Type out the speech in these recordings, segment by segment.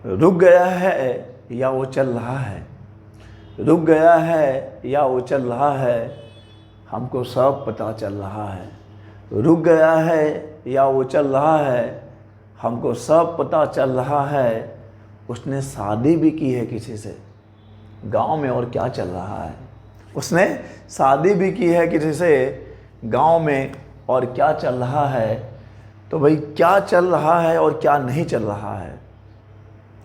रुक गया है या वो चल रहा है, रुक गया है या वो चल रहा है, हमको सब पता चल रहा है। रुक गया है या वो चल रहा है, हमको सब पता चल रहा है। उसने शादी भी की है किसी से, गांव में और क्या चल रहा है। उसने शादी भी की है किसी से, गांव में और क्या चल रहा है। तो भाई क्या चल रहा है और क्या नहीं चल रहा है।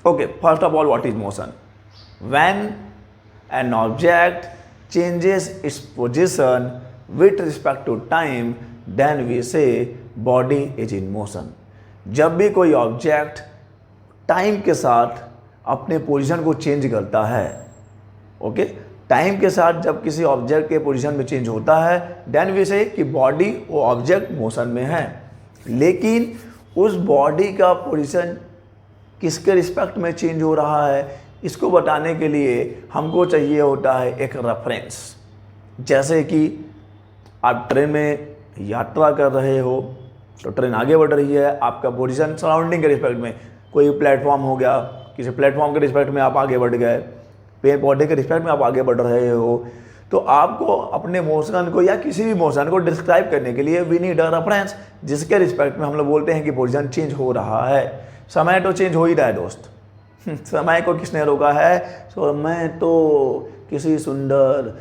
Okay, first of all what is motion? When an object changes its position with respect to time then we say body is in motion. जब भी कोई ऑब्जेक्ट टाइम के साथ अपने पोजीशन को चेंज करता है, ओके, टाइम के साथ जब किसी ऑब्जेक्ट के पोजीशन में चेंज होता है देन वी से कि बॉडी वो ऑब्जेक्ट मोशन में है। लेकिन उस बॉडी का पोजीशन किसके रिस्पेक्ट में चेंज हो रहा है, इसको बताने के लिए हमको चाहिए होता है एक रेफरेंस। जैसे कि आप ट्रेन में यात्रा कर रहे हो तो ट्रेन आगे बढ़ रही है, आपका पोजीशन सराउंडिंग के रिस्पेक्ट में, कोई प्लेटफॉर्म हो गया, किसी प्लेटफॉर्म के रिस्पेक्ट में आप आगे बढ़ गए, पेड़ पौधे के रिस्पेक्ट में आप आगे बढ़ रहे हो, तो आपको अपने मोशन को या किसी भी मोशन को डिस्क्राइब करने के लिए वी नीड अ रेफरेंस, जिसके रिस्पेक्ट में हम लोग बोलते हैं कि पोजीशन चेंज हो रहा है। समय तो चेंज हो ही रहा है दोस्त। समय को किसने रोका है? समय तो किसी सुंदर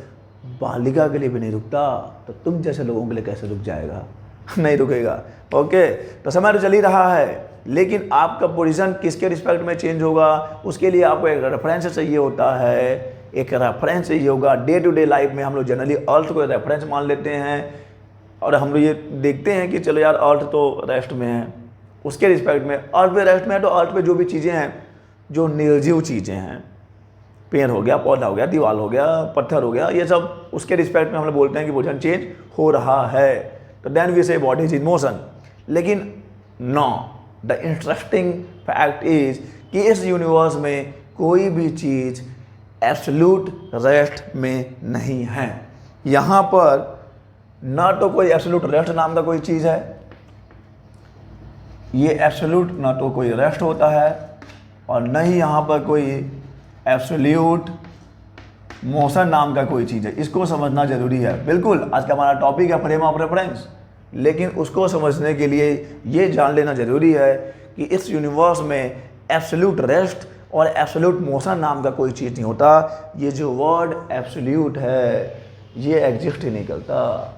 बालिका के लिए भी नहीं रुकता, तो तुम जैसे लोगों के लिए कैसे रुक जाएगा? नहीं रुकेगा। ओके, तो समय तो चल ही रहा है, लेकिन आपका पोजीशन किसके रिस्पेक्ट में चेंज होगा, उसके लिए आपको एक रेफरेंस चाहिए होता है। एक रेफरेंस चाहिए होगा। डे टू डे लाइफ में हम लोग जनरली अर्थ को रेफरेंस मान लेते हैं और हम लोग ये देखते हैं कि चलो यार अर्थ तो रेस्ट में है, उसके रिस्पेक्ट में अर्थ पे रेस्ट में है, तो अर्थ पे जो भी चीज़ें हैं, जो निर्जीव चीज़ें हैं, पेड़ हो गया, पौधा हो गया, दीवार हो गया, पत्थर हो गया, ये सब उसके रिस्पेक्ट में हम लोग बोलते हैं कि पोजीशन चेंज हो रहा है, तो then we say body is in motion. लेकिन no, the interesting fact is कि इस यूनिवर्स में कोई भी चीज़ एब्सोल्यूट रेस्ट में नहीं है। यहाँ पर ना तो कोई एब्सोल्यूट रेस्ट नाम का कोई चीज़ है, ये एब्सोल्यूट ना तो कोई रेस्ट होता है और न ही यहाँ पर कोई एब्सोल्यूट मोशन नाम का कोई चीज़ है। इसको समझना जरूरी है। बिल्कुल आज का हमारा टॉपिक है फ्रेम ऑफ रेफरेंस, लेकिन उसको समझने के लिए ये जान लेना जरूरी है कि इस यूनिवर्स में एब्सोल्यूट रेस्ट और एब्सोल्यूट मोशन नाम का कोई चीज़ नहीं होता। ये जो वर्ड एब्सोल्यूट है ये एग्जिस्ट ही नहीं करता,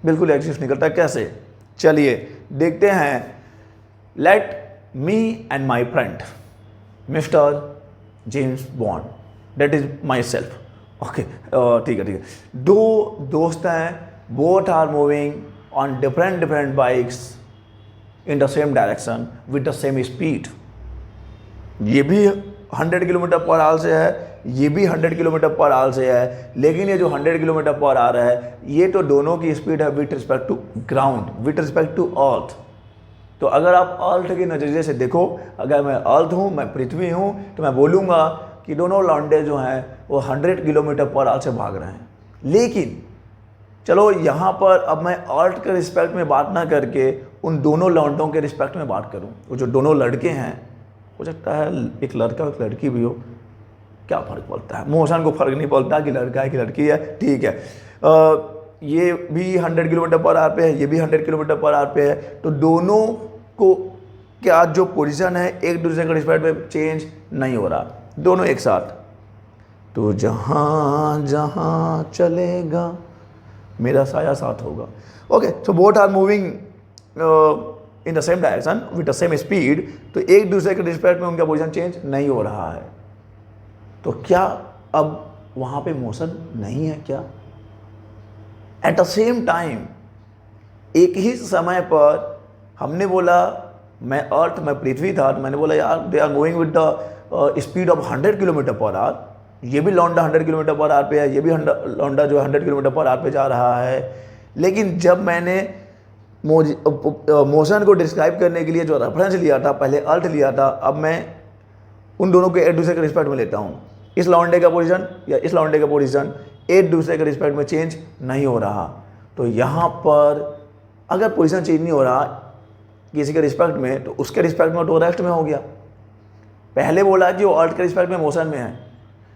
बिल्कुल एग्जिस्ट नहीं करता। कैसे? चलिए देखते हैं। Let me and my friend mister James Bond, that is myself. Okay, ठीक है। दो दोस्त हैं, both are moving on different bikes in the same direction with the same speed. ये भी 100 किलोमीटर पर आवर से है, ये भी 100 किलोमीटर पर आवर से है, लेकिन ये जो 100 किलोमीटर पर आवर है ये तो दोनों की स्पीड है with respect to ground, with respect to earth. तो अगर आप अर्थ के नज़रिए से देखो, अगर मैं अर्थ हूँ, मैं पृथ्वी हूँ, तो मैं बोलूँगा कि दोनों लौंडे जो हैं वो 100 किलोमीटर पर आवर से भाग रहे हैं। लेकिन चलो यहाँ पर अब मैं अर्थ के रिस्पेक्ट में बात ना करके उन दोनों लौंडों के रिस्पेक्ट में बात करूँ। वो जो दोनों लड़के हैं, हो सकता है एक लड़का एक लड़की भी हो, क्या फ़र्क पड़ता है? मोशन को फ़र्क नहीं पड़ता कि लड़का है कि लड़की है, ठीक है। ये भी 100 किलोमीटर पर आवर पे है, ये भी 100 किलोमीटर पर आवर पे है, तो दोनों को क्या जो पोजीशन है एक दूसरे के रिस्पेक्ट में चेंज नहीं हो रहा, दोनों एक साथ। तो जहाँ जहाँ चलेगा मेरा साया साथ होगा। Okay, so both are moving in the same direction with the same speed, तो एक दूसरे के रिस्पेक्ट में उनका पोजीशन चेंज नहीं हो रहा है। तो क्या अब वहाँ पे मोशन नहीं है क्या? एट द सेम टाइम एक ही समय पर हमने बोला, मैं अर्थ, मैं पृथ्वी था, तो मैंने बोला यार they are going with the speed of 100 kilometre per hour. ये भी लौंडा 100 किलोमीटर पर आवर पे है, ये भी लौंडा जो 100 किलोमीटर पर आवर पे जा रहा है। लेकिन जब मैंने मोशन को डिस्क्राइब करने के लिए जो रेफरेंस लिया था, पहले अर्थ लिया था, अब मैं उन दोनों के एक दूसरे के रिस्पेक्ट में लेता हूँ। इस लौंडे का पोजीशन या इस लौंडे का पोजीशन एक दूसरे के रिस्पेक्ट में चेंज नहीं हो रहा। तो यहाँ पर अगर पोजीशन चेंज नहीं हो रहा किसी के रिस्पेक्ट में, तो उसके रिस्पेक्ट में तो रेस्ट में हो गया। पहले बोला कि वो अर्थ के रिस्पेक्ट में मोशन में है,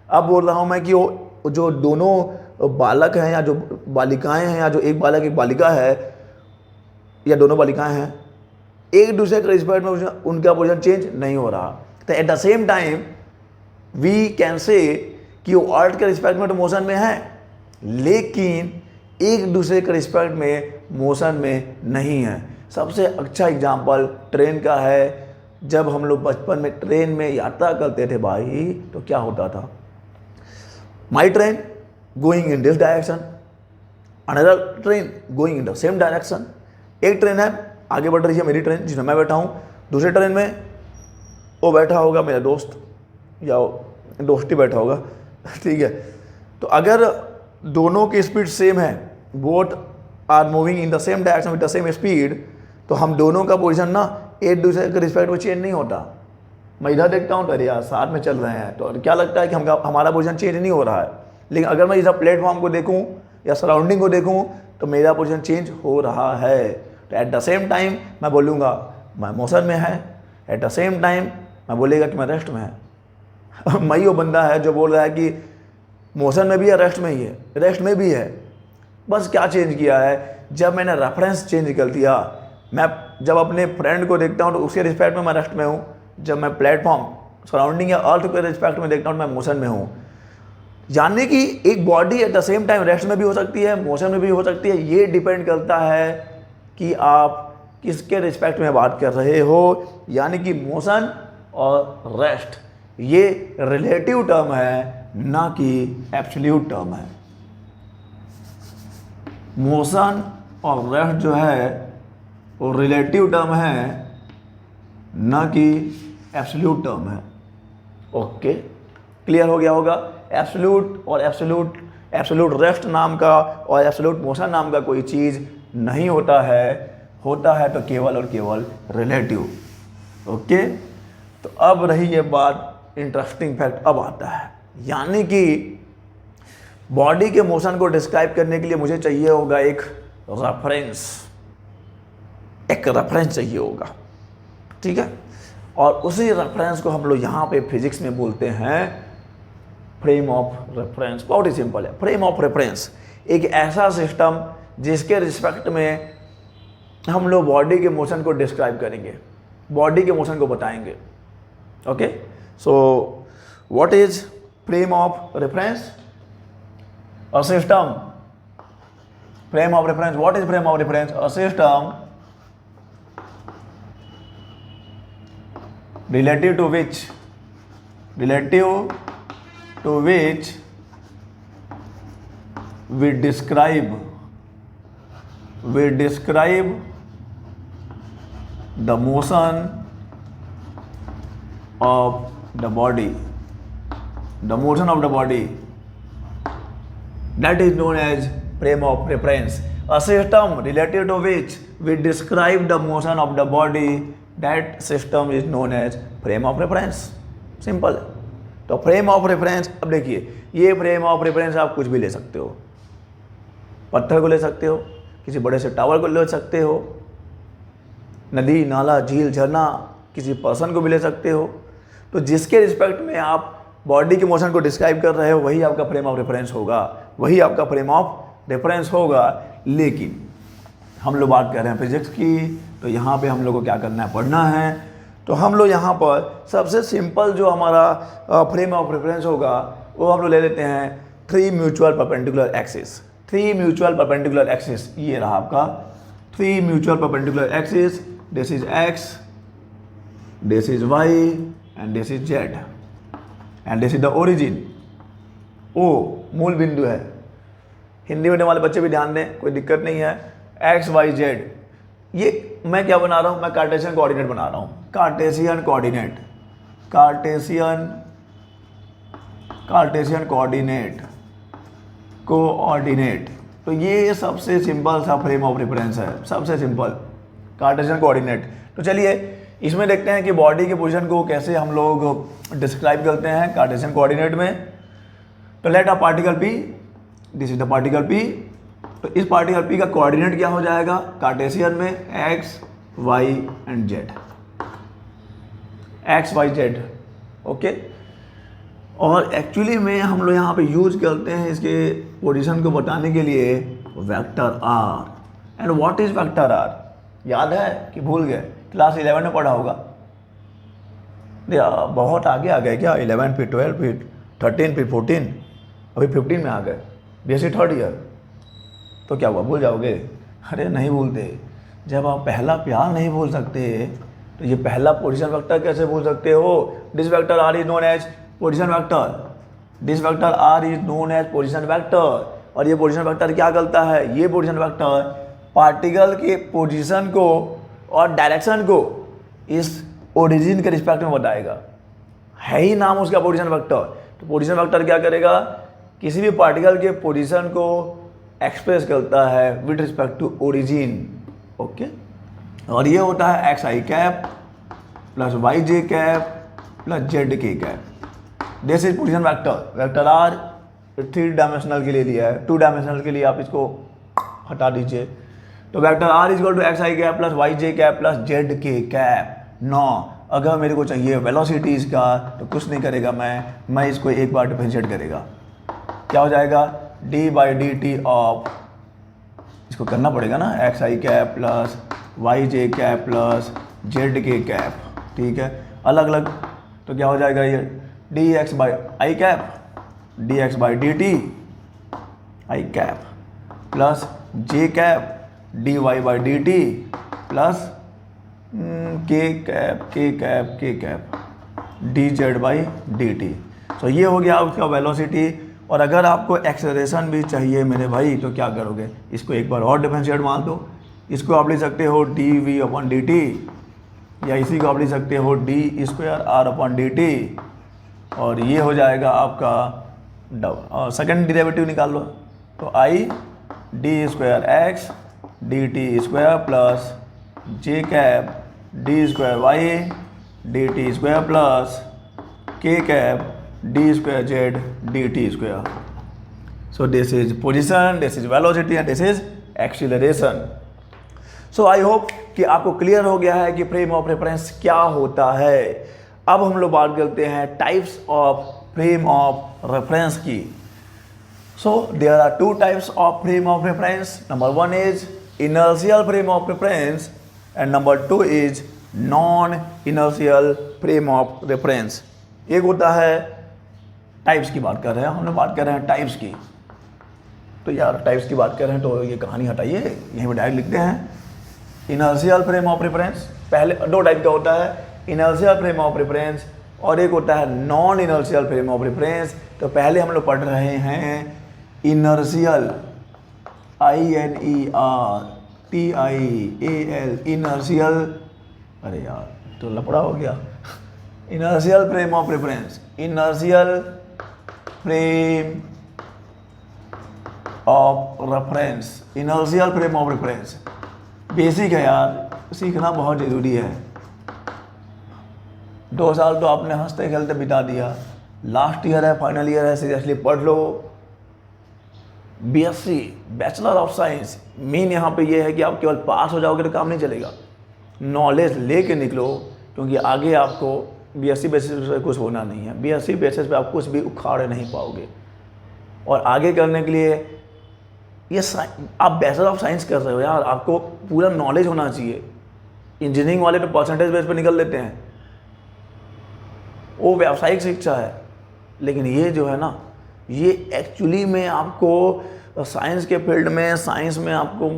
अब बोल रहा हूँ मैं कि वो जो दोनों बालक हैं या जो बालिकाएं हैं या जो एक बालक एक बालिका है या दोनों बालिकाएं हैं, एक दूसरे के रिस्पेक्ट में उनका पोजीशन चेंज नहीं हो रहा। तो at the same time we can say कि वो अर्थ के रिस्पेक्ट में तो मोशन में है, लेकिन एक दूसरे के रिस्पेक्ट में मोशन में नहीं है। सबसे अच्छा एग्जांपल ट्रेन का है। जब हम लोग बचपन में ट्रेन में यात्रा करते थे भाई, तो क्या होता था, my train going in this direction, another train going in the same direction. एक ट्रेन है आगे बढ़ रही है मेरी ट्रेन जिसमें मैं बैठा हूँ, दूसरी ट्रेन में वो बैठा होगा मेरा दोस्त या दोस्त ही बैठा होगा, ठीक है। तो अगर दोनों की स्पीड सेम है, both are moving in the same direction with the same speed, तो हम दोनों का पोजीशन ना एक दूसरे के रिस्पेक्ट में चेंज नहीं होता। मैं इधर देखता हूँ तो अरे यार साथ में चल रहे हैं, तो क्या लगता है कि हमारा पोजीशन चेंज नहीं हो रहा है। लेकिन अगर मैं इधर प्लेटफॉर्म को देखूँ या सराउंडिंग को देखूँ तो मेरा पोजीशन चेंज हो रहा है। तो एट द सेम टाइम मैं बोलूँगा मैं मोशन में है, एट द सेम टाइम मैं बोलेगा कि मैं रेस्ट में है। मैं वो बंदा है जो बोल रहा है कि मोशन में भी है, रेस्ट में ही है, रेस्ट में भी है। बस क्या चेंज किया है, जब मैंने रेफरेंस चेंज कर दिया। मैं जब अपने फ्रेंड को देखता हूँ तो उसके रिस्पेक्ट में मैं रेस्ट में हूँ, जब मैं प्लेटफॉर्म सराउंडिंग या अर्थ के रिस्पेक्ट में देखता हूँ तो मैं मोशन में हूँ। यानी कि एक body at the same time rest में भी हो सकती है, मोशन में भी हो सकती है। ये डिपेंड करता है कि आप किसके रिस्पेक्ट में बात कर रहे हो। यानी कि मोशन और रेस्ट ये रिलेटिव टर्म है, ना कि एब्सोल्यूट टर्म है। मोशन और रेस्ट जो है वो रिलेटिव टर्म है, ना कि एब्सोल्यूट टर्म है। ओके, क्लियर हो गया होगा। एब्सोल्यूट और एब्सोल्यूट रेस्ट नाम का और एब्सोल्यूट मोशन नाम का कोई चीज़ नहीं होता है, होता है तो केवल और केवल रिलेटिव। ओके, तो अब रही ये बात, इंटरेस्टिंग फैक्ट अब आता है। यानी कि बॉडी के मोशन को डिस्क्राइब करने के लिए मुझे चाहिए होगा एक रेफरेंस चाहिए होगा, ठीक है। और उसी रेफरेंस को हम लोग यहाँ पे फिजिक्स में बोलते हैं फ्रेम ऑफ रेफरेंस। बहुत ही सिंपल है। फ्रेम ऑफ रेफरेंस एक ऐसा सिस्टम जिसके रिस्पेक्ट में हम लोग बॉडी के मोशन को डिस्क्राइब करेंगे, बॉडी के मोशन को बताएंगे। Okay, so what is frame of reference? A system, frame of reference. What is frame of reference? A system relative to which we describe the motion of the body. The motion of the body, that is known as frame of reference. A system related to which we describe the motion of the body, that system is known as frame of reference. Simple है। तो frame of reference, अब देखिए ये frame of reference आप कुछ भी ले सकते हो, पत्थर को ले सकते हो, किसी बड़े से टावर को ले सकते हो, नदी नाला झील झरना, किसी पर्सन को भी ले सकते हो। तो जिसके रिस्पेक्ट में आप बॉडी के मोशन को डिस्क्राइब कर रहे हो वही आपका फ्रेम ऑफ रेफरेंस होगा, वही आपका फ्रेम ऑफ रेफरेंस होगा। लेकिन हम लोग बात कर रहे हैं फिजिक्स की, तो यहाँ पे हम लोग को क्या करना है, पढ़ना है। तो हम लोग यहाँ पर सबसे सिंपल जो हमारा फ्रेम ऑफ रेफरेंस होगा वो हम लोग ले लेते हैं 3 mutual perpendicular axis. 3 mutual perpendicular axis, ये रहा आपका 3 mutual perpendicular axis. This is X, this is Y and this is Z, and this is the origin. O मूल बिंदु है। हिंदी मीडियम वाले बच्चे भी ध्यान दें, कोई दिक्कत नहीं है। एक्स वाई जेड, ये मैं क्या बना रहा हूँ, मैं कार्टेशियन कोऑर्डिनेट बना रहा हूँ। Cartesian coordinate coordinate. तो ये सबसे सिंपल सा फ्रेम ऑफ रेफरेंस है, सबसे सिंपल कार्टेशियन कोऑर्डिनेट। तो चलिए इसमें देखते हैं कि बॉडी के पोजीशन को कैसे हम लोग डिस्क्राइब करते हैं कार्टेशियन कोऑर्डिनेट में। तो let a particle P, this is the particle P. तो इस पार्टिकल पी का कोऑर्डिनेट क्या हो जाएगा कार्टेशियन में, X Y and Z. X Y Z okay. और एक्चुअली में हम लोग यहाँ पे यूज करते हैं इसके पोजीशन को बताने के लिए vector R. And what is vector R, याद है कि भूल गए? क्लास 11 में पढ़ा होगा। बहुत आगे आ गए क्या? 11 फिर 12 फिर 13 फिर 14, अभी 15 में आ गए, बीएससी थर्ड ईयर। तो क्या हुआ, भूल जाओगे? अरे नहीं भूलते। जब आप पहला प्यार नहीं भूल सकते तो ये पहला पोजीशन वेक्टर कैसे भूल सकते हो? This vector R is known as position vector. This vector R is known as position vector. और ये पोजीशन वेक्टर क्या करता है? ये पोजीशन वेक्टर पार्टिकल के पोजीशन को और डायरेक्शन को इस ओरिजिन के रिस्पेक्ट में बताएगा। है ही नाम उसका पोजीशन वेक्टर। तो पोजीशन वेक्टर क्या करेगा? किसी भी पार्टिकल के पोजीशन को एक्सप्रेस करता है with respect to origin. Okay. और ये होता है X I cap plus Y J cap plus Z K cap. This is position vector. Vector R 3 dimensional के लिए लिया है, 2 डायमेंशनल के लिए आप इसको हटा दीजिए। तो vector R is equal to X I cap plus Y J cap plus Z K cap. अगर मेरे को चाहिए वेलोसिटीज का तो कुछ नहीं करेगा, मैं इसको एक बार डिफरेंशिएट करेगा, क्या हो जाएगा? D by D T of, इसको करना पड़ेगा ना, X I cap plus Y J cap plus Z K cap. ठीक है, अलग अलग। तो क्या हो जाएगा? ये D X by I cap, D X by D T I cap plus J cap D Y by D T plus K cap D Z by D T. तो ये हो गया उसका वेलोसिटी। और अगर आपको एक्सेलरेशन भी चाहिए मेरे भाई तो क्या करोगे? इसको एक बार और डिफरेंशिएट मान दो। इसको आप लिख सकते हो D V upon D T, या इसी को आप लिख सकते हो D square R upon D T. और ये हो जाएगा आपका सेकेंड डेरिवेटिव निकाल लो। तो I D square X D T square plus J cap D square Y D T square plus K cap D square Z D T square. So this is position, this is velocity and this is acceleration. So I hope कि आपको clear हो गया है कि frame of reference क्या होता है। अब हम लोग बात करते हैं types of frame of reference की। So there are 2 types of frame of reference. Number 1 is inertial frame of reference and number 2 is non inertial frame of reference। एक होता है टाइप्स की बात कर रहे हैं, हम लोग बात कर रहे हैं टाइप्स की। तो यार टाइप्स की बात कर रहे हैं तो ये कहानी हटाइए, यहीं पे डायरेक्ट लिखते हैं इनर्शियल फ्रेम ऑफ रेफरेंस। पहले 2 टाइप का होता है, इनर्शियल फ्रेम ऑफ रेफरेंस और एक होता है non inertial frame of reference. तो पहले हम लोग पढ़ रहे हैं इनर्शियल, INERTIAL, इनर्शियल। अरे यार तो लपड़ा हो गया। Inertial frame of reference, inertial frame of reference, inertial frame of reference. Basic है यार, सीखना बहुत ज़रूरी है। 2 साल तो आपने हंसते खेलते बिता दिया, लास्ट ईयर है, फाइनल ईयर है, सीरियसली पढ़ लो। BSc bachelor of science, main यहाँ पे ये है कि आप केवल पास हो जाओगे तो काम नहीं चलेगा, नॉलेज लेके निकलो, क्योंकि आगे आपको BSc बेसिस पे कुछ होना नहीं है। BSc बेसिस पे आप कुछ भी उखाड़ नहीं पाओगे। और आगे करने के लिए ये आप बैचलर ऑफ साइंस कर रहे हो यार, आपको पूरा नॉलेज होना चाहिए। इंजीनियरिंग वाले तो परसेंटेज बेस पे निकल लेते हैं, वो व्यावसायिक शिक्षा है। लेकिन ये जो है ना, ये एक्चुअली में आपको साइंस के फील्ड में, साइंस में आपको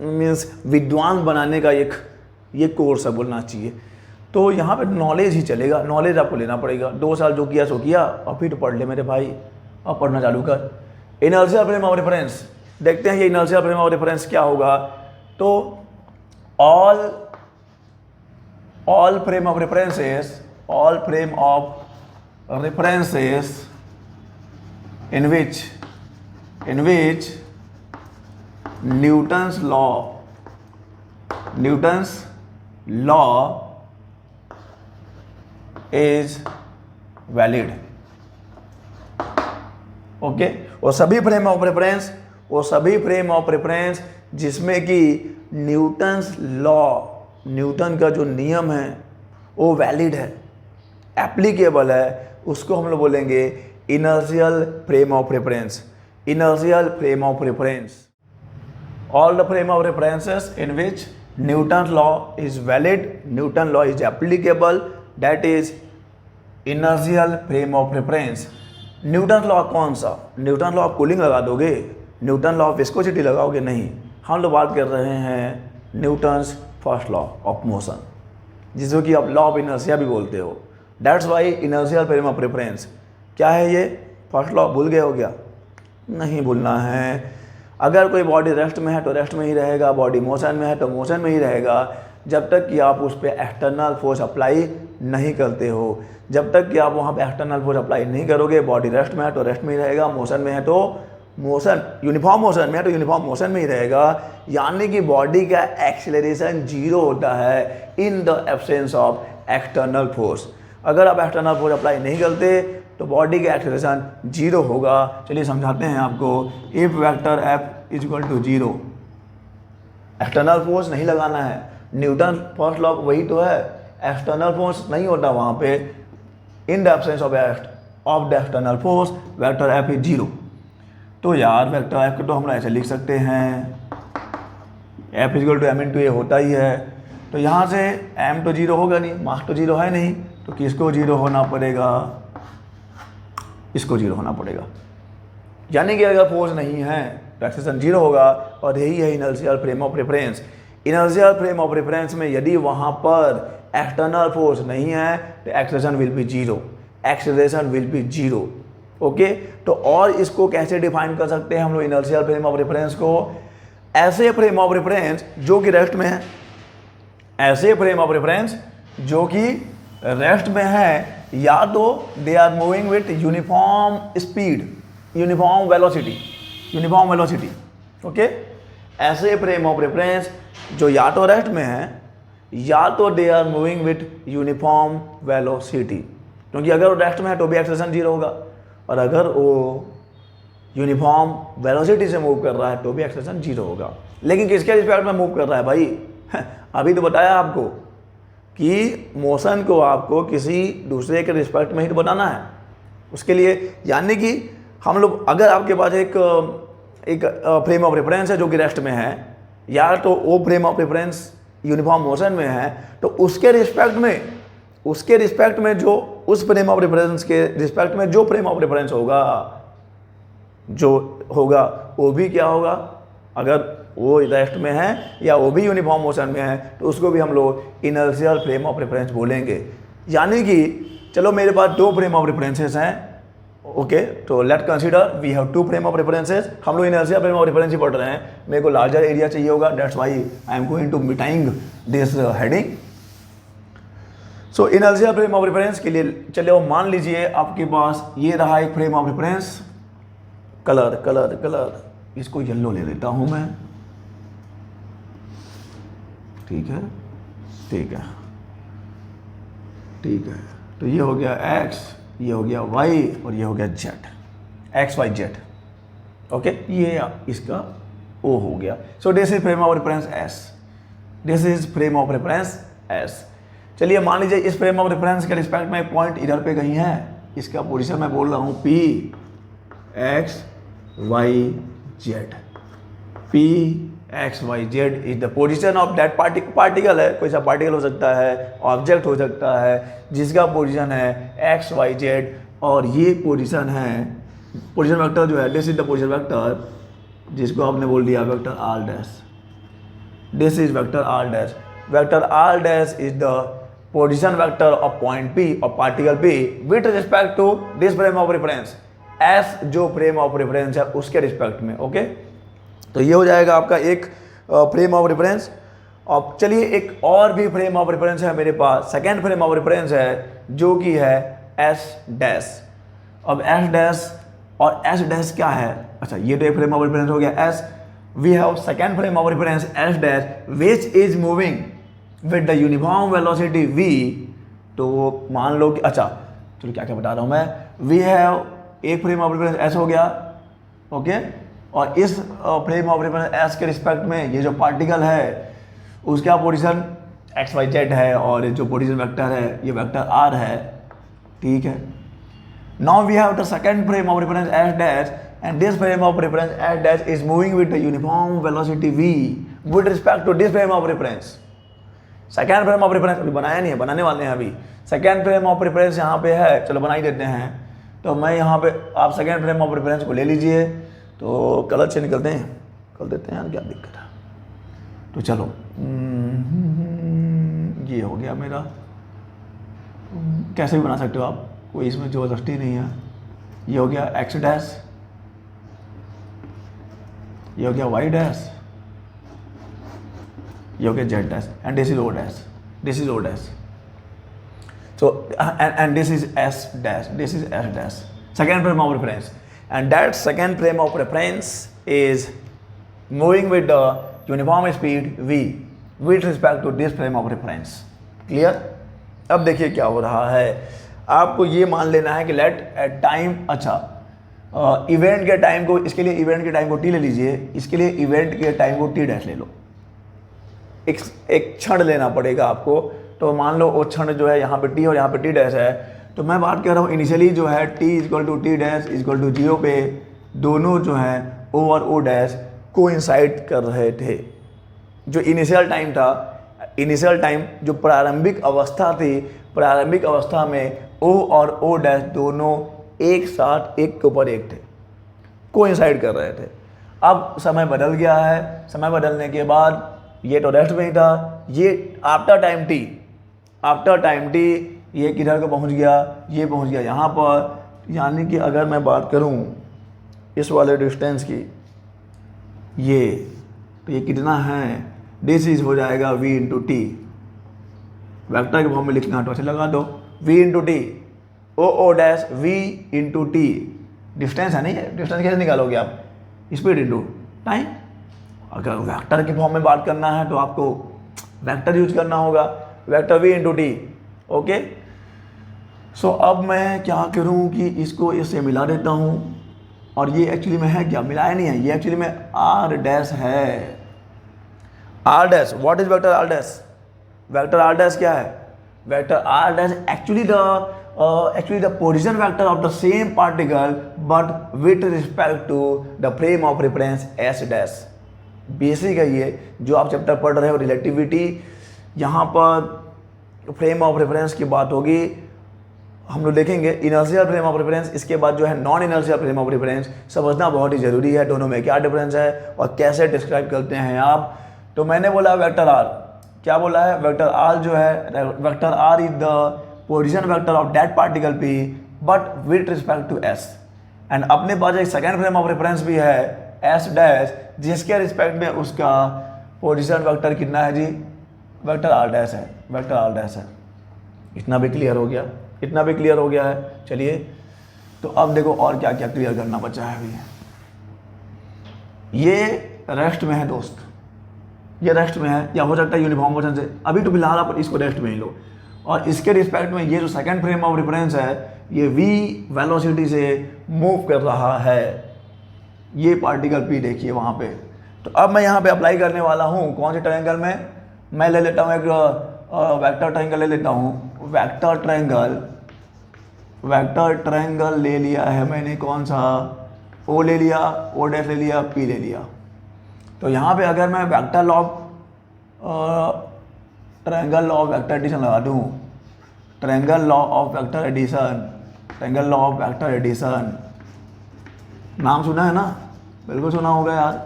मीन्स विद्वान बनाने का ये कोर्स है, बोलना चाहिए। तो यहाँ पे नॉलेज ही चलेगा, नॉलेज आपको लेना पड़ेगा। 2 साल जो किया सो किया, और फिर पढ़ ले मेरे भाई, अब पढ़ना चालू कर। इनर्शियल फ्रेम ऑफ रेफरेंस, देखते हैं ये इनर्शियल फ्रेम ऑफ रेफरेंस क्या होगा। तो all frame of references, all frame of references in which Newton's law is valid। Okay, वो सभी फ्रेम ऑफ रेफरेंस जिसमें कि न्यूटन्स लॉ, न्यूटन का जो नियम है वो वैलिड है। एप्लीकेबल है उसको हम लोग बोलेंगे inertial frame of reference. Inertial frame of reference, all the frame of references in which Newton's law is valid, Newton law is applicable, that is inertial frame of reference। Newton law कौन सा? Newton law of cooling लगा दोगे? Newton law of viscosity लगाओगे? नहीं, हम लोग बात कर रहे हैं Newton's first law of motion, जिसको कि आप लॉ ऑफ इनर्शिया भी बोलते हो। That's why inertial frame of reference क्या है? ये फर्स्ट लॉ भूल गए हो क्या? नहीं भूलना है। अगर कोई बॉडी रेस्ट में है तो रेस्ट में ही रहेगा, बॉडी मोशन में है तो मोशन में ही रहेगा, जब तक कि आप उस पर एक्सटर्नल फोर्स अप्लाई नहीं करते हो। जब तक कि आप वहाँ पे एक्सटर्नल फोर्स अप्लाई नहीं करोगे, बॉडी रेस्ट में है तो रेस्ट में ही रहेगा, मोशन में है तो मोशन, यूनिफॉर्म मोशन में है तो यूनिफॉर्म मोशन में ही रहेगा। यानी कि बॉडी का एक्सेलरेशन जीरो होता है in the absence of external force. अगर आप एक्सटर्नल फोर्स अप्लाई नहीं करते तो बॉडी का एक्सेलरेशन जीरो होगा। चलिए समझाते हैं आपको। If vector F is equal to zero, external force नहीं लगाना है। न्यूटन फर्स्ट लॉ वही तो है, एक्सटर्नल फोर्स नहीं होता वहाँ पे। In the absence of the external force vector F is zero. तो यार वेक्टर एफ को तो हम ऐसे लिख सकते हैं, F is equal to M into A होता ही है। तो यहाँ से एम तो जीरो होगा नहीं, मास तो जीरो है नहीं, तो किसको जीरो होना पड़ेगा? इसको जीरो होना पड़ेगा। यानी कि अगर फोर्स नहीं है तो एक्सेलरेशन जीरो होगा, और यही है inertial frame of reference. Inertial frame of reference में यदि वहाँ पर एक्सटर्नल फोर्स नहीं है तो acceleration will be zero, acceleration will be zero. Okay, तो और इसको कैसे डिफाइन कर सकते हैं हम लोग इनर्शियल फ्रेम ऑफ रेफरेंस को? ऐसे फ्रेम ऑफ रेफरेंस जो कि रेस्ट में है, ऐसे फ्रेम ऑफ रेफरेंस जो कि रेस्ट में है, या तो they are moving with uniform speed, uniform velocity. Okay, ऐसे फ्रेम ऑफ रेफरेंस जो या तो रेस्ट में है या तो they are moving with uniform velocity. क्योंकि अगर वो रेस्ट में है तो भी एक्सेलरेशन जीरो होगा, और अगर वो यूनिफॉर्म वेलोसिटी से मूव कर रहा है तो भी एक्सेलरेशन जीरो होगा। लेकिन किसके रिस्पेक्ट में मूव कर रहा है भाई? अभी तो बताया आपको कि मोशन को आपको किसी दूसरे के रिस्पेक्ट में ही तो बनाना है उसके लिए। यानी कि हम लोग, अगर आपके पास एक फ्रेम ऑफ रेफरेंस है जो कि रेस्ट में है, या तो वो frame of reference uniform motion में है, तो उसके रिस्पेक्ट में जो उस फ्रेम ऑफ रेफरेंस के रिस्पेक्ट में जो फ्रेम ऑफ रेफरेंस होगा वो भी क्या होगा? अगर वो रेस्ट में है या वो भी यूनिफॉर्म मोशन में है तो उसको भी हम लोग इनर्शियल फ्रेम ऑफ रेफरेंस बोलेंगे। यानी कि चलो मेरे पास दो फ्रेम ऑफ रेफरेंसेस हैं। ओके, तो let consider we have two frame of references. हम लोग इनर्शियल फ्रेम ऑफ रेफरेंस ही पढ़ रहे हैं, मेरे को लार्जर एरिया चाहिए होगा, that's why I am going to मिटाइंग this heading. So inertial frame of reference के लिए चलिए मान लीजिए आपके पास ये रहा एक फ्रेम ऑफ रेफरेंस। कलर इसको येलो ले लेता हूं मैं, ठीक है। तो ये हो गया x, ये हो गया y और ये हो गया z, x y z। Okay, ये इसका O हो गया। सो this is frame of reference S। चलिए मान लीजिए इस फ्रेम ऑफ रेफरेंस के रिस्पेक्ट में एक पॉइंट इधर पे कहीं है, इसका पोजीशन मैं बोल रहा हूँ P x y z। P X Y Z is the position of that particle है, कोई सा पार्टिकल हो सकता है, ऑब्जेक्ट हो सकता है, जिसका पोजीशन है एक्स वाई जेड, और ये पोजीशन है, पोजीशन वेक्टर जो है this is the position vector, जिसको आपने बोल दिया vector R dash. This is vector R dash. Vector R dash is the position vector of point P of particle P with respect to this frame of reference. S जो frame of reference है उसके respect में। Okay, तो ये हो जाएगा आपका एक फ्रेम ऑफ रेफरेंस। अब चलिए एक और भी फ्रेम ऑफ रेफरेंस है मेरे पास, सेकेंड फ्रेम ऑफ रेफरेंस है जो कि है एस डैश। अब एस डैश और एस डैश क्या है? अच्छा, ये तो एक फ्रेम ऑफ रेफरेंस हो गया S. We have second frame of reference S dash which is moving with the uniform velocity v। तो मान लो कि, अच्छा चलो क्या क्या बता रहा हूँ मैं, वी हैव एक फ्रेम ऑफ रेफरेंस एस हो गया। ओके, और इस फ्रेम ऑफ रेफरेंस एस के रिस्पेक्ट में ये जो पार्टिकल है उसका पोजीशन एक्स वाई जेड है, और जो पोजीशन वेक्टर है ये वेक्टर आर है। ठीक है. Now we have the second frame of reference s dash, and this frame of reference s dash is moving with the uniform velocity v with respect to this frame of reference. Second frame of reference अभी बनाया नहीं है, बनाने वाले हैं अभी. Second frame of reference यहाँ पे है, चलो बना ही देते हैं. तो मैं यहाँ पे, आप सेकेंड फ्रेम ऑफ रेफरेंस को ले लीजिए. तो कलर से निकलते हैं, कर देते हैं, क्या दिक्कत है. तो चलो ये हो गया मेरा. कैसे भी बना सकते हो आप, कोई इसमें ज़बरदस्ती नहीं है. ये हो गया एक्स डैश, ये हो गया वाई डैश, ये हो गया Z dash, and this is O dash, this is O dash. So and this is S dash, this is S dash. Second frame of reference, and that second frame of reference is moving with the uniform speed v with respect to this frame of reference. Clear. अब देखिए क्या हो रहा है. आपको ये मान लेना है कि लेट एट टाइम, अच्छा इवेंट के टाइम को, इसके लिए इवेंट के टाइम को t ले लीजिए, इसके लिए इवेंट के टाइम को t डैश ले लो. एक क्षण लेना पड़ेगा आपको. तो मान लो वो क्षण जो है यहाँ पे t और यहाँ पे t डैश है. तो मैं बात कर रहा हूँ इनिशियली जो है t equal to T dash equal to 0 पे दोनों जो है o और o डैश कोइंसाइड कर रहे थे. जो इनिशियल टाइम था, इनिशियल टाइम जो प्रारंभिक अवस्था थी, प्रारंभिक अवस्था में o और o डैश दोनों एक साथ एक के ऊपर एक थे, कोइंसाइड कर रहे थे. अब समय बदल गया है. समय बदलने के बाद ये तो रेस्ट में ही था, ये after time T, after time T ये किधर को पहुंच गया, ये पहुंच गया यहाँ पर. यानी कि अगर मैं बात करूँ इस वाले डिस्टेंस की, ये तो ये कितना है, दिस इज हो जाएगा v इंटू टी. वैक्टर के फॉर्म में लिखना है तो ऐसे लगा दो, v into T, O dash v into T. Distance है नहीं है, डिस्टेंस कैसे निकालोगे आप, स्पीड इंटू टाइम. अगर वेक्टर के फॉर्म में बात करना है तो आपको वेक्टर यूज करना होगा, vector v into T. Okay. So अब मैं क्या करूं कि इसको इससे मिला देता हूं. और ये एक्चुअली में है क्या, मिलाया नहीं है, ये एक्चुअली में r डैश है. r dash, what is vector r dash. Vector r dash क्या है, vector r dash actually the position vector of the same particle but with respect to the frame of reference s dash. Basic है ये जो आप chapter पढ़ रहे हो, relativity. यहाँ पर फ्रेम ऑफ रेफरेंस की बात होगी, हम लोग देखेंगे इनर्शियल फ्रेम ऑफ रेफरेंस. इसके बाद जो है non inertial frame of reference. समझना बहुत ही ज़रूरी है दोनों में क्या डिफरेंस है और कैसे डिस्क्राइब करते हैं आप. तो मैंने बोला वेक्टर r, क्या बोला है, वेक्टर r जो है, vector r is the position vector of that particle p but with respect to s. And अपने पास एक सेकेंड फ्रेम ऑफ रेफरेंस भी है s डैश, जिसके रिस्पेक्ट में उसका पोजीशन वेक्टर कितना है जी, वेक्टर r डैश है, वेक्टर r डैश है. इतना भी क्लियर हो गया, इतना भी क्लियर हो गया है. चलिए तो अब देखो और क्या क्या क्लियर करना बचा है अभी. ये रेस्ट में है दोस्त, ये रेस्ट में है, या हो सकता है यूनिफॉर्म मोशन से. अभी तो फिलहाल आप इसको रेस्ट में ही लो. और इसके रिस्पेक्ट में ये जो सेकंड फ्रेम ऑफ रेफरेंस है, ये v वेलोसिटी से मूव कर रहा है. ये पार्टिकल p देखिए वहाँ पे. तो अब मैं यहाँ पे अप्लाई करने वाला हूँ कौन से ट्रायंगल में, मैं ले लेता हूँ एक वेक्टर ट्रायंगल ले लेता हूँ. वेक्टर ट्रायंगल, वेक्टर ट्रायंगल ले लिया है मैंने, कौन सा, o ले लिया, o डैश ले लिया, p ले लिया. तो यहाँ पे अगर मैं vector law triangle law of vector addition लगा दूँ, triangle law of vector addition, triangle law of vector addition, नाम सुना है ना, बिल्कुल सुना होगा यार,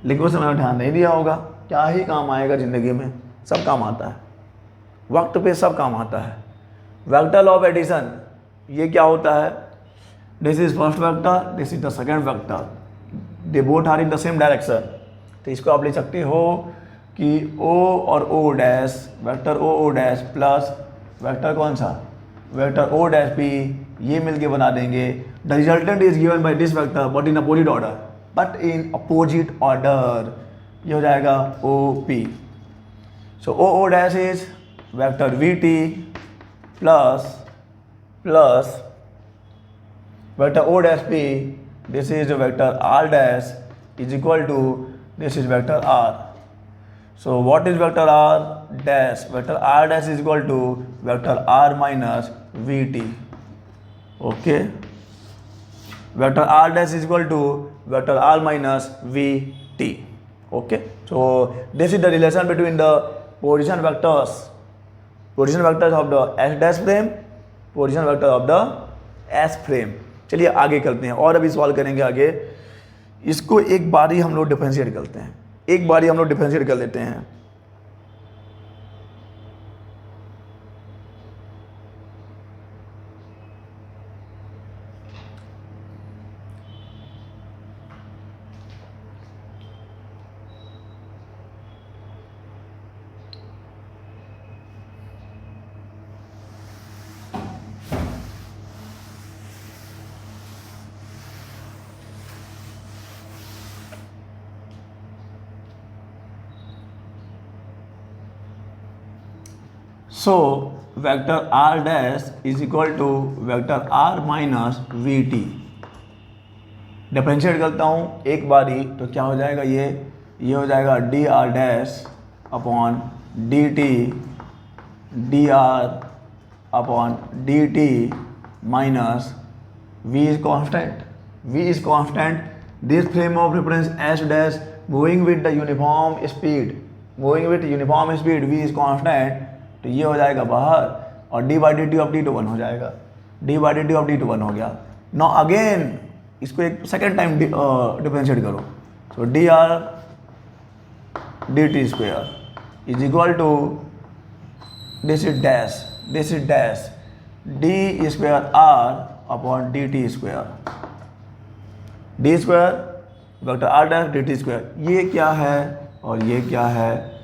लेकिन उस समय ध्यान नहीं दिया होगा. क्या ही काम आएगा ज़िंदगी में, सब काम आता है, वक्त पे सब काम आता है. वेक्टर लॉ ऑफ एडिशन ये क्या होता है, this is first vector, this is the second vector, they both are in the same direction. तो इसको आप ले सकते हो कि o और o dash, vector o dash plus vector कौन सा, वेक्टर o डैश p, ये मिलके बना देंगे. The resultant is given by this vector but in opposite order, but in opposite order. ये हो जाएगा OP. So o dash is vector VT plus vector O dash P, this is vector R dash is equal to this is vector R. So what is vector R dash? Vector R dash is equal to vector R minus V T. Okay, vector R dash is equal to vector R minus V T. Okay, so this is the relation between the position vectors of the S dash frame, position vector of the S frame. चलिए आगे करते हैं और अभी सवाल करेंगे आगे. इसको एक बार ही हम लोग डिफरेंशिएट करते हैं, एक बार ही हम लोग डिफरेंशिएट कर लेते हैं. So vector r dash is equal to vector r minus v t. Differentiate करता हूँ एक बार ही तो क्या हो जाएगा, ये हो जाएगा D R dash upon D T, D R upon D T minus v is constant. v is constant. This frame of reference s dash moving with the uniform speed, v is constant. तो ये हो जाएगा बाहर और D by D T of D two 1 हो जाएगा, D by D T of D two 1 हो गया. नाउ अगेन इसको एक सेकेंड टाइम डिफरेंशिएट करो. So D R D T square is equal to this is dash D square R upon D T square, D square vector R dash D T square. ये क्या है और ये क्या है?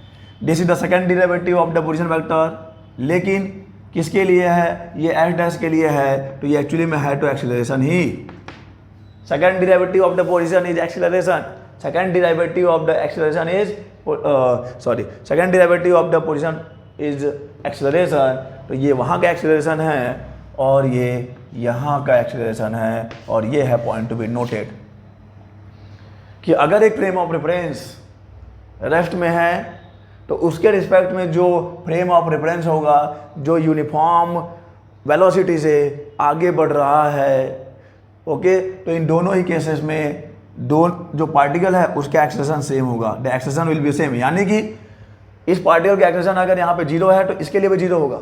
This is the second derivative of the position vector. लेकिन किसके लिए है? ये एच डैश के लिए है, तो ये एक्चुअली में है तो acceleration he. Second derivative of the position is acceleration. Second derivative of the acceleration is second derivative of the position is acceleration. तो ये वहाँ का एक्सीलरेशन है और ये यहाँ का एक्सीलरेशन है और ये है पॉइंट टू बी नोटेड कि अगर एक फ्रेम ऑफ रेफरेंस रेस्ट में है तो उसके रिस्पेक्ट में जो फ्रेम ऑफ रेफरेंस होगा, जो यूनिफॉर्म वेलोसिटी से आगे बढ़ रहा है, ओके, तो इन दोनों ही केसेस में जो पार्टिकल है उसका एक्सेलेरेशन सेम होगा. The acceleration will be same. यानी कि इस पार्टिकल का एक्सेलेरेशन अगर यहाँ पे 0 है तो इसके लिए भी 0 होगा.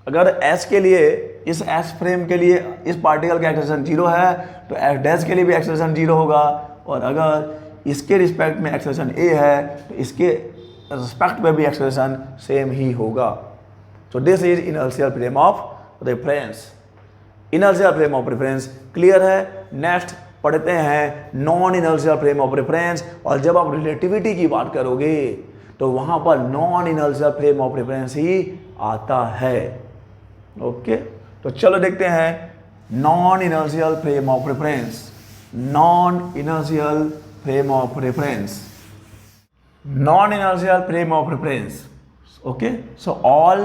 अगर एस के लिए, इस एस फ्रेम के लिए इस पार्टिकल का एक्सेलेरेशन 0 है तो एस डैश के लिए भी एक्सेलेरेशन 0 होगा. और अगर इसके रिस्पेक्ट में एक्सेलेरेशन ए है तो इसके रिस्पेक्ट में भी एक्सेलेरेशन सेम ही होगा. सो this is inertial frame of reference. Inertial frame of reference clear है. नेक्स्ट पढ़ते हैं non inertial frame of reference. और जब आप रिलेटिविटी की बात करोगे तो वहां पर non inertial frame of reference ही आता है. ओके, तो चलो देखते हैं non inertial frame of reference. Non inertial frame of reference. Non-inertial frame of reference. Okay, so all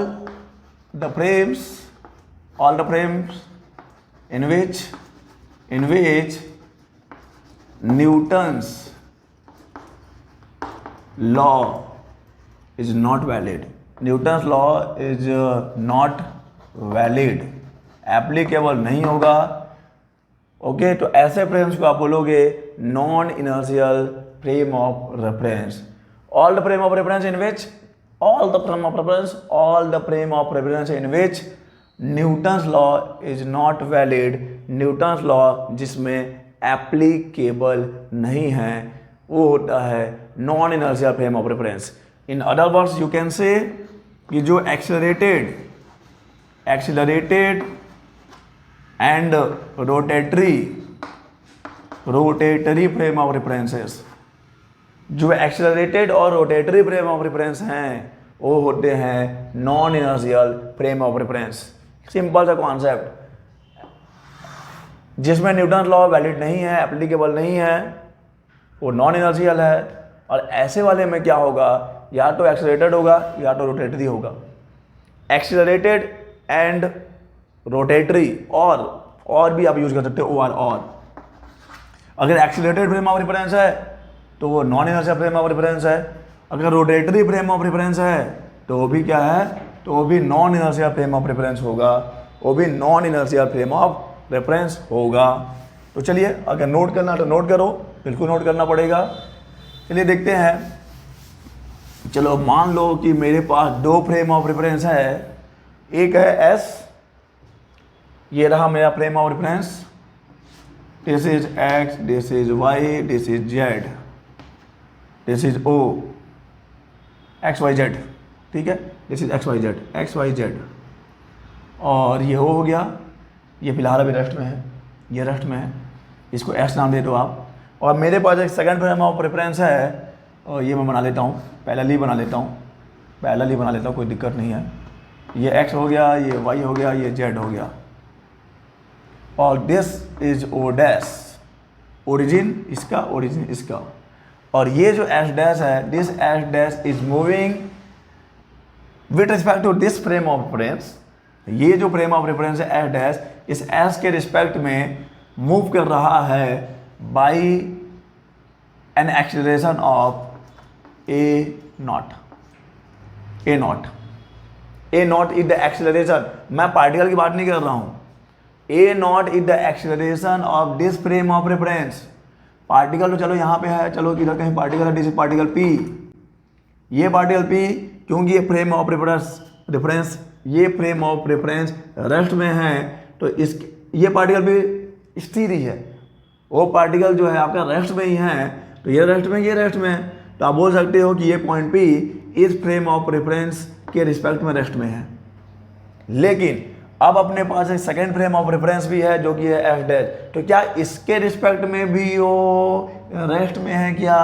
the frames in which Newton's law is not valid. Newton's law is not valid, applicable नहीं होगा. Okay, तो ऐसे frames को आप बोलोगे non inertial frame of reference. All the frame of reference in which Newton's law is not valid. Newton's law जिसमें applicable नहीं है वो होता है non inertial frame of reference. In other words you can say कि जो accelerated and rotatory frame of references, जो accelerated और रोटेटरी फ्रेम ऑफ रेफरेंस हैं वो होते हैं non inertial frame of reference. Simple सा कॉन्सेप्ट. जिसमें न्यूटन लॉ वैलिड नहीं है, एप्लीकेबल नहीं है, वो नॉन इनर्शियल है. और ऐसे वाले में क्या होगा, या तो एक्सेलरेटेड होगा या तो रोटेटरी होगा. एक्सेलरेटेड एंड रोटेटरी और भी आप यूज कर सकते हो और. अगर एक्सेलरेटेड फ्रेम ऑफ रेफरेंस है तो वो non inertial frame of reference है. अगर रोटेटरी फ्रेम ऑफ रेफरेंस है तो वो भी क्या है, तो वो भी non inertial frame of reference होगा, वो भी non inertial frame of reference होगा। तो चलिए अगर नोट करना तो नोट करो, बिल्कुल नोट करना पड़ेगा। चलिए देखते हैं। चलो मान लो कि मेरे पास दो फ्रेम ऑफ रेफरेंस है, एक है एस, ये रहा मेरा frame of reference, this is X, this is Y, this is Z, this is O, X Y Z, ठीक है, this is X Y Z, X Y Z, और ये हो गया, ये फिलहाल अभी रेस्ट में है, ये रेस्ट में है, इसको एस नाम दे दो आप। और मेरे पास एक सेकंड फ्रेम ऑफ रेफरेंस है, और ये मैं बना लेता हूँ, पैरेलली बना लेता हूँ, पैरेलली बना लेता हूँ, कोई दिक्कत नहीं है। ये एक्स हो गया, ये वाई हो गया, ये जेड हो गया, और this is O dash, origin इसका, ओरिजिन इसका, और ये जो एस डैश है, this S dash is moving with respect to this frame of reference. ये जो फ्रेम ऑफ रेफरेंस है एस डैश, इस एस के रिस्पेक्ट में मूव कर रहा है by an acceleration of A naught, A naught, A naught is the acceleration, मैं पार्टिकल की बात नहीं कर रहा हूँ, A naught is the acceleration of this frame of reference. Particle तो चलो यहाँ पे है, चलो इधर कहीं पार्टिकल है, दिस इज पार्टिकल पी, ये पार्टिकल पी, क्योंकि ये फ्रेम ऑफ रेफरेंस ये फ्रेम ऑफ रेफरेंस रेस्ट में है, तो इस ये पार्टिकल भी स्थिर ही है, वो पार्टिकल जो है आपका रेस्ट में ही है, तो ये रेस्ट में, ये रेस्ट में है, तो आप बोल सकते हो कि ये पॉइंट पी इस फ्रेम ऑफ रेफरेंस के रिस्पेक्ट में रेस्ट में है। लेकिन अब अपने पास एक सेकेंड फ्रेम ऑफ रेफरेंस भी है जो कि है एफ डैश, तो क्या इसके रिस्पेक्ट में भी वो रेस्ट में है क्या?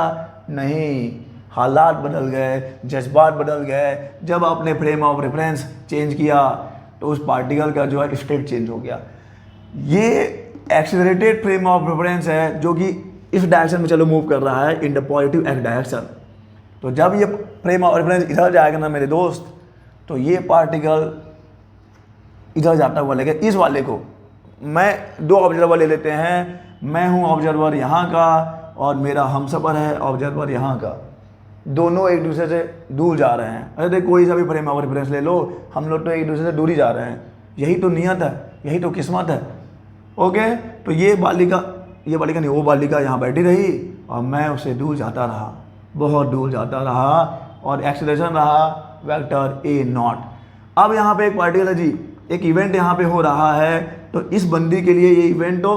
नहीं, हालात बदल गए, जज्बात बदल गए। जब आपने फ्रेम ऑफ रेफरेंस चेंज किया तो उस पार्टिकल का जो है स्टेट चेंज हो गया। ये एक्सेलरेटेड फ्रेम ऑफ रेफरेंस है जो कि इस डायरेक्शन में चलो मूव कर रहा है, in the positive x direction. तो जब ये फ्रेम ऑफ रेफरेंस इधर जाएगा ना मेरे दोस्त, तो ये पार्टिकल इधर जाता हुआ लेगा इस वाले को। मैं दो ऑब्जर्वर ले लेते हैं, मैं हूँ ऑब्जर्वर यहाँ का और मेरा हमसफर है ऑब्जर्वर यहाँ का, दोनों एक दूसरे से दूर जा रहे हैं। अरे देख, कोई सा भी फ्रेम ऑफ रेफरेंस ले लो, हम लोग तो एक दूसरे से दूर ही जा रहे हैं। यही तो नियत है, यही तो किस्मत है। ओके, तो ये बालिका नहीं, वो बालिका यहाँ बैठी रही और मैं उससे दूर जाता रहा, बहुत दूर जाता रहा, और एक्सीलरेशन रहा वेक्टर ए नॉट। अब यहाँ पे एक पार्टिकल है जी, एक इवेंट यहाँ पे हो रहा है, तो इस बंदी के लिए ये इवेंट तो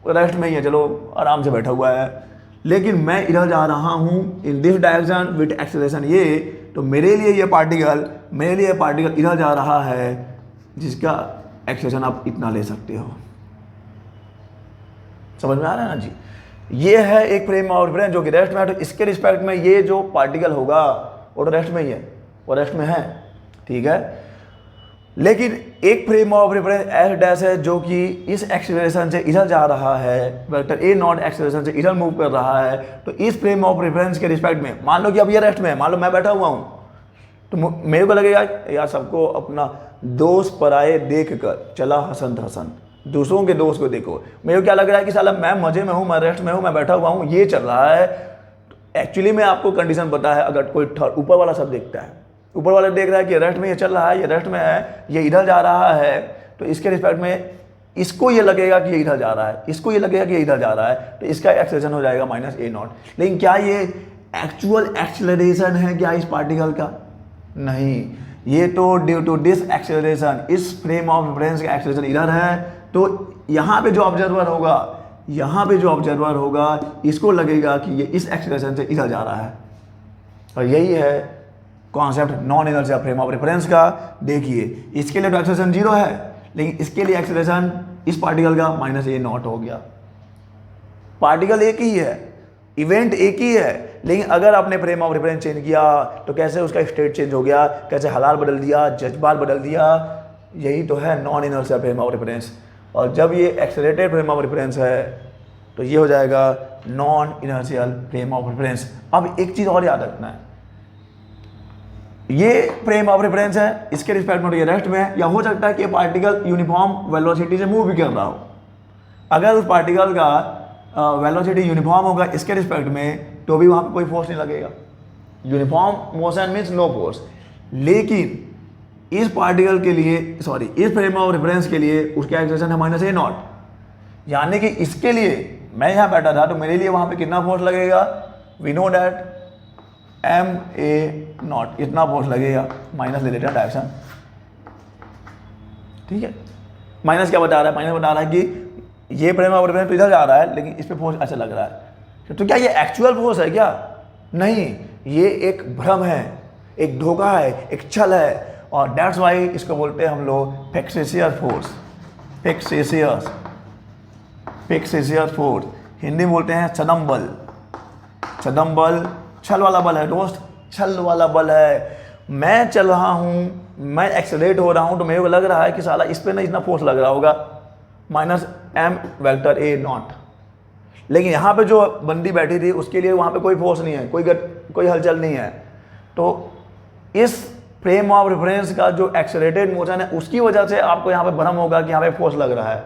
रेस्ट में ही है, चलो आराम से बैठा हुआ है। लेकिन मैं इधर जा रहा हूँ in this direction with acceleration ये, तो मेरे लिए ये पार्टिकल इधर जा रहा है जिसका एक्सीलरेशन आप इतना ले सकते हो। समझ में आ रहा है ना जी? ये है एक फ्रेम ऑफ रेफरेंस जो कि रेस्ट में है, तो इसके रिस्पेक्ट में ये जो पार्टिकल होगा वो तो रेस्ट में ही है, वो रेस्ट में है, ठीक है। लेकिन एक frame of reference S dash है जो कि इस एक्सीलरेशन से इधर जा रहा है, वेक्टर ए नॉट एक्सीलरेशन से इधर मूव कर रहा है। तो इस फ्रेम ऑफ रेफरेंस के रिस्पेक्ट में मान लो कि अब ये रेस्ट में है, मान लो मैं बैठा हुआ हूँ, तो मेरे को लगेगा यार सबको अपना दोस्त पराये देख कर चला हसन हसन, दूसरों के दोस्त को देखो। मेरे को क्या लग रहा है कि साला मैं मजे में हूँ, मैं रेस्ट में हूँ, मैं बैठा हुआ हूँ, ये चल रहा है। एक्चुअली में आपको कंडीशन पता है, अगर कोई ऊपर वाला सब देखता है, ऊपर वाला देख रहा है कि रेस्ट में ये चल रहा है, ये रेस्ट में है, ये इधर जा रहा है, तो इसके रिस्पेक्ट में इसको ये लगेगा कि ये इधर जा रहा है, इसको ये लगेगा कि ये इधर जा रहा है, तो इसका एक्सेलरेशन हो जाएगा माइनस ए नॉट। लेकिन क्या ये एक्चुअल एक्सेलरेशन है क्या इस पार्टिकल का? नहीं, ये तो ड्यू टू दिस एक्सेलरेशन, इस फ्रेम ऑफ रेफरेंस का एक्सेलरेशन इधर है, तो यहाँ पे जो ऑब्जर्वर होगा, इसको लगेगा कि ये इस एक्सेलरेशन से इधर जा रहा है। और यही है concept non inertial frame of reference का। देखिए, इसके लिए तो एक्सेलरेशन 0 है, लेकिन इसके लिए एक्सेलरेशन इस पार्टिकल का माइनस ए नॉट हो गया। पार्टिकल एक ही है, इवेंट एक ही है, लेकिन अगर आपने फ्रेम ऑफ रेफरेंस चेंज किया तो कैसे उसका स्टेट चेंज हो गया, कैसे हालात बदल दिया, जज्बात बदल दिया। यही तो है non inertial frame of reference. और जब ये एक्सेलरेटेड फ्रेम ऑफ रेफरेंस है तो ये हो जाएगा non inertial frame of reference. अब एक चीज़ और याद रखना है, ये फ्रेम ऑफ रेफरेंस है, इसके रिस्पेक्ट में ये रेस्ट में है, या हो सकता है कि पार्टिकल यूनिफॉर्म वेलोसिटी से मूव भी कर रहा हो। अगर उस पार्टिकल का वेलोसिटी यूनिफॉर्म होगा इसके रिस्पेक्ट में, तो भी वहाँ पे कोई फोर्स नहीं लगेगा, uniform motion means no force. लेकिन इस पार्टिकल के लिए, सॉरी, इस फ्रेम ऑफ रेफरेंस के लिए उसका एक्सेलरेशन है माइनस ए नॉट, यानी कि इसके लिए मैं यहाँ बैठा था तो मेरे लिए वहाँ पे कितना फोर्स लगेगा, we know that M A naught, इतना फोर्स लगेगा, माइनस ले लेते हैं डायरेक्शन, ठीक है। माइनस क्या बता रहा है, माइनस बता रहा है कि ये फ्रेम ऑफ रेफरेंस तो इधर जा रहा है लेकिन इस पे फोर्स ऐसा लग रहा है। तो क्या ये एक्चुअल फोर्स है क्या? नहीं, ये एक भ्रम है, एक धोखा है, एक छल है, और दैट्स वाई इसको बोलते हैं हम लोग factitious force. Factitious force Hindi में बोलते हैं छदम बल। छदम बल छल वाला बल है दोस्त, छल वाला बल है। मैं चल रहा हूँ, मैं एक्सेलरेट हो रहा हूँ तो मेरे को लग रहा है कि साला इस पे ना इतना फोर्स लग रहा होगा, minus M vector A naught. लेकिन यहाँ पे जो बंदी बैठी थी उसके लिए वहाँ पे कोई फोर्स नहीं है, कोई हलचल नहीं है। तो इस फ्रेम ऑफ रेफरेंस का जो एक्सेलरेटेड मोशन है उसकी वजह से आपको यहाँ पे भ्रम होगा कि यहाँ पे फोर्स लग रहा है,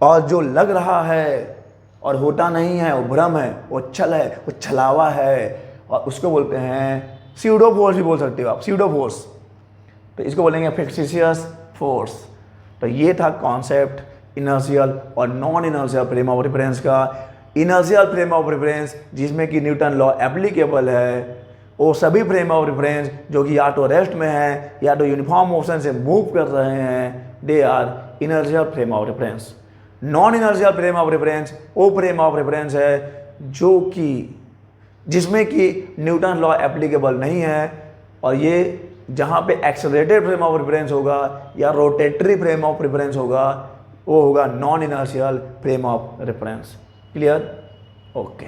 और जो लग रहा है और होता नहीं है वो भ्रम है, वो छल है, वो छलावा है, और उसको बोलते हैं स्यूडो फोर्स भी बोल सकते हो आप, स्यूडो फोर्स। तो इसको बोलेंगे फैक्टिशियस फोर्स। तो ये था कॉन्सेप्ट इनर्शियल और non inertial frame of reference का। इनर्शियल फ्रेम ऑफ रेफरेंस जिसमें कि न्यूटन लॉ एप्लीकेबल है, वो सभी फ्रेम ऑफ रेफरेंस जो कि या तो रेस्ट में है या तो यूनिफॉर्म मोशन से मूव कर रहे हैं, they are inertial frame of reference. Non inertial frame of reference वो फ्रेम ऑफ रेफरेंस है जो कि जिसमें कि न्यूटन लॉ एप्लीकेबल नहीं है, और ये जहाँ पे एक्सेलरेटेड फ्रेम ऑफ रेफरेंस होगा या रोटेटरी फ्रेम ऑफ रेफरेंस होगा वो होगा non inertial frame of reference. Clear? Okay.